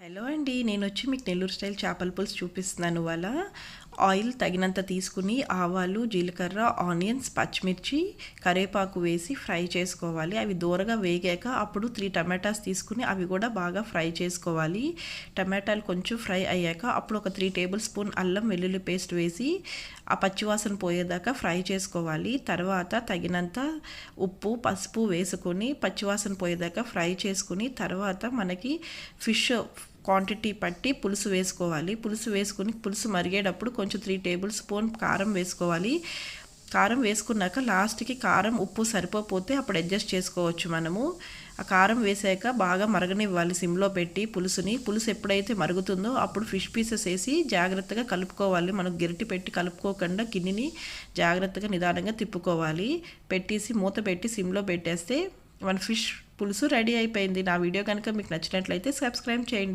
Hello అండి, నేనొచ్చి మీకు Nellore style చేపల పులుసు చూపిస్తున్నాను. ఇవాళ ఆయిల్ తగినంత తీసుకుని ఆవాలు, జీలకర్ర, ఆనియన్స్, పచ్చిమిర్చి, కరివేపాకు వేసి ఫ్రై చేసుకోవాలి. అవి దూరగా వేగాక అప్పుడు 3 టమాటాస్ తీసుకుని అవి కూడా బాగా ఫ్రై చేసుకోవాలి. టమాటాలు కొంచెం ఫ్రై అయ్యాక అప్పుడు ఒక 3 టేబుల్ స్పూన్ అల్లం వెల్లుల్లి పేస్ట్ వేసి ఆ పచ్చివాసన పోయేదాకా ఫ్రై చేసుకోవాలి. తర్వాత తగినంత ఉప్పు, పసుపు వేసుకొని పచ్చివాసన పోయేదాకా ఫ్రై చేసుకుని తర్వాత మనకి ఫిష్ క్వాంటిటీ పట్టి పులుసు వేసుకోవాలి. పులుసు వేసుకుని పులుసు మరిగేటప్పుడు కొంచెం 3 టేబుల్ స్పూన్ కారం వేసుకోవాలి. కారం వేసుకున్నాక లాస్ట్కి కారం ఉప్పు సరిపోతే అప్పుడు అడ్జస్ట్ చేసుకోవచ్చు. మనము ఆ కారం వేసాక బాగా మరగనివ్వాలి సిమ్లో పెట్టి పులుసు ఎప్పుడైతే మరుగుతుందో అప్పుడు ఫిష్ పీసెస్ వేసి జాగ్రత్తగా కలుపుకోవాలి. మనం గరిటె పెట్టి కలుపుకోకుండా గిన్నెని జాగ్రత్తగా నిదానంగా తిప్పుకోవాలి. పెట్టేసి మూత పెట్టి సిమ్లో పెట్టేస్తే మన ఫిష్ పులుసు రెడీ అయిపోయింది. నా వీడియో కనుక మీకు నచ్చినట్లయితే సబ్స్క్రైబ్ చేయండి.